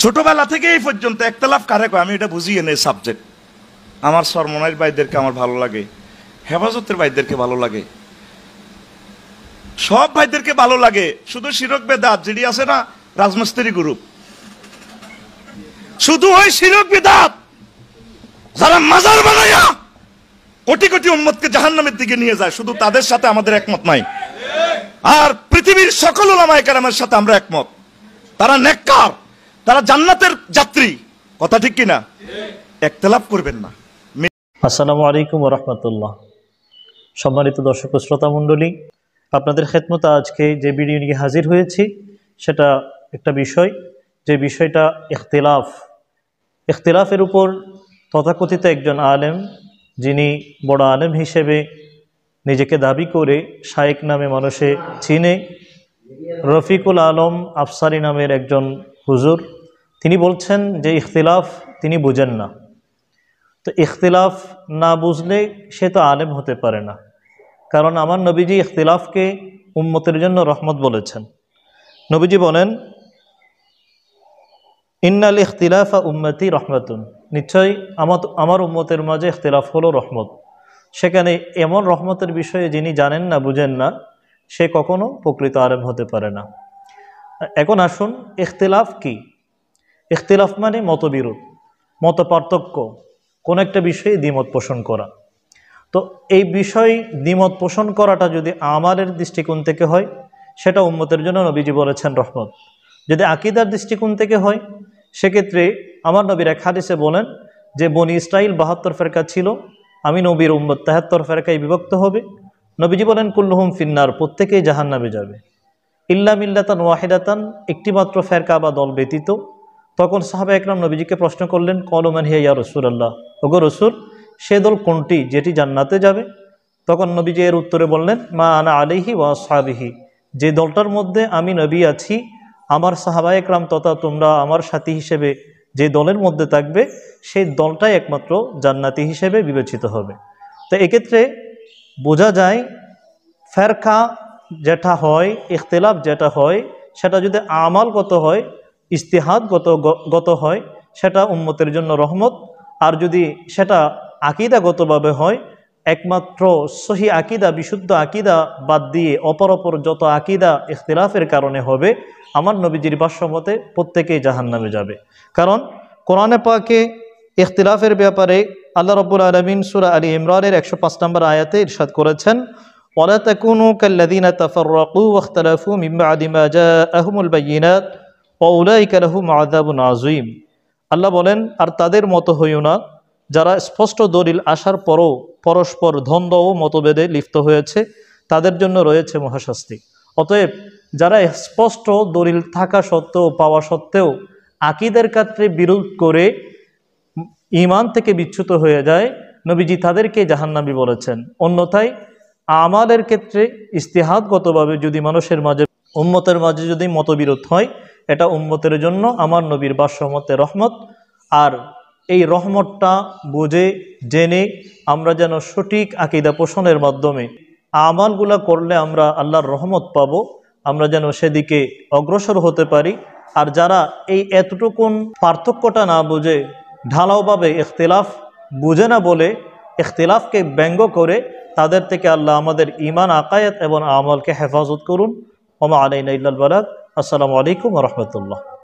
ছোটবেলা থেকে এই পর্যন্ত একতলাফ কারে কয় আমি এটা বুঝিয়ে নেই সাবজেক্ট। আমার সরমনাইর ভাইদেরকে আমার ভালো লাগে, হেফাজতের ভাইদেরকে ভালো লাগে, সব ভাইদেরকে ভালো লাগে। শুধু শিরক বেদাত যেটি আছে না, রাজমিস্ত্রি গ্রুপ, শুধু ওই শিরক বেদাত যারা মাজার বানায়া কোটি কোটি উম্মতকে জাহান্নামের দিকে নিয়ে যায়, শুধু তাদের সাথে আমাদের একমত নাই। আর পৃথিবীর সকল উলামায়ে কেরামের সাথে আমরা একমত। তারা নেককার, তারা জান্নাতের যাত্রী। কথা ঠিক কিনা? ইখতিলাফ করবেন না। আসসালামু আলাইকুম ওয়া রাহমাতুল্লাহ। সম্মানিত দর্শক ও শ্রোতা মণ্ডলী, আপনাদের খেদমতে আজকে যে ভিডিও নিয়ে হাজির হয়েছি সেটা একটা বিষয়, যে বিষয়টা ইখতিলাফের উপর তথাকথিত একজন আলেম, যিনি বড় আলেম হিসেবে নিজেকে দাবি করে শায়েখ নামে মানুষে চিনে, রফিকুল আলম আফসারি নামের একজন হুজুর, তিনি বলছেন যে ইখতিলাফ তিনি বুঝেন না। তো ইখতিলাফ না বুঝলে সে তো আলেম হতে পারে না, কারণ আমার নবীজি ইখতিলাফকে উম্মতের জন্য রহমত বলেছেন। নবীজি বলেন, ইন্নাল ইখতিলাফা উম্মতি রহমাতুন, নিশ্চয়ই আমার উম্মতের মাঝে ইখতিলাফ হলো রহমত। সেখানে এমন রহমতের বিষয়ে যিনি জানেন না, বুঝেন না, সে কখনো প্রকৃত আলেম হতে পারে না। এখন আসুন, ইখতিলাফ কি? ইখতিলাফ মানে মতবিরোধ, মত পার্থক্য, কোন একটা বিষয়ে দ্বিমত পোষণ করা। তো এই বিষয় দ্বিমত পোষণ করাটা যদি আমালের দৃষ্টিকোণ থেকে হয়, সেটা উম্মতের জন্য নবীজি বলেছেন রহমত। যদি আকীদার দৃষ্টিকোণ থেকে হয়, সেক্ষেত্রে আমার নবীর এক হাদিসে বলেন যে বনি ইসরাইল 72 ফেরকা ছিল, আমি নবীর উম্মত 73 ফেরকায় বিভক্ত হবে। নবীজি বলেন কুল্লুহুম ফিন্নার, প্রত্যেকেই জাহান্নামে যাবে, ইল্লা মিল্লাতান ওয়াহিদাতান, একটি মাত্র ফেরকা বা দল ব্যতীত। তখন সাহাবা একরাম নবীজিকে প্রশ্ন করলেন, ক্বালু মান হিয়া ইয়া রাসূলুল্লাহ, ওগো রাসূল, সে দল কোনটি যেটি জান্নাতে যাবে? তখন নবীজি এর উত্তরে বললেন, মা আনা আলাইহি ওয়া আসহাবিহি, যে দলটার মধ্যে আমি নবী আছি, আমার সাহাবা একরাম তথা তোমরা আমার সাথী হিসেবে যে দলের মধ্যে থাকবে, সেই দলটাই একমাত্র জান্নাতি হিসেবে বিবেচিত হবে। তো এক্ষেত্রে বোঝা যায় ফেরকা যেটা হয়, ইখতিলাফ যেটা হয়, সেটা যদি আমালগত হয়, ইজতিহাদগত হয়, সেটা উম্মতের জন্য রহমত। আর যদি সেটা আকীদাগতভাবে হয়, একমাত্র সহি আকীদা, বিশুদ্ধ আকীদা বাদ দিয়ে অপর যত আকীদা ইখতিলাফের কারণে হবে, আমার নবীজির ভাষ্যমতে প্রত্যেকেই জাহান্নামে যাবে। কারণ কোরআনে পাকে ইখতিলাফের ব্যাপারে আল্লাহ রাব্বুল আলামিন সূরা আলী ইমরানের 105 নম্বর আয়াতে ইরশাদ করেছেন, ওয়ালা তাকুনু কাল্লাযীনা তাফাররাকু ওয়াখতালাফু মিন বা'দি মা জাআহুমুল বায়িনাত ওয়া উলাইকা লাহুম আযাবুন আযীম। আল্লাহ বলেন, আর তাদের মতো হইও না যারা স্পষ্ট দলিল আসার পরও পরস্পর দ্বন্দ্ব ও মতভেদে লিপ্ত হয়েছে, তাদের জন্য রয়েছে মহাশাস্তি। অতএব যারা স্পষ্ট দলিল থাকা সত্ত্বেও, পাওয়া সত্ত্বেও আকীদার ক্ষেত্রে বিরোধ করে ঈমান থেকে বিচ্যুত হয়ে যায়, নবীজি তাদেরকে জাহান্নামী বলেছেন। অন্যথায় আমালের ক্ষেত্রে ইজতিহাদগতভাবে যদি মানুষের মাঝে, উম্মতের মাঝে যদি মতবিরোধ হয়, এটা উম্মতের জন্য আমার নবীর ভাষ্যমতে রহমত। আর এই রহমতটা বুঝে জেনে আমরা যেন সঠিক আকীদা পোষণের মাধ্যমে আমালগুলা করলে আমরা আল্লাহর রহমত পাব, আমরা যেন সেদিকে অগ্রসর হতে পারি। আর যারা এই এতটুকুন পার্থক্যটা না বুঝে, ঢালাওভাবে ইখতিলাফ বুঝে না বলে ইখতিলাফকে ব্যঙ্গ করে, তাদের থেকে আল্লাহ আমাদের ঈমান, আকায়েদ এবং আমলকে হেফাজত করুন। ওয়া মা আলাইনা ইল্লাল বালাগ। আসসালামু আলাইকুম ওয়া রাহমাতুল্লাহ।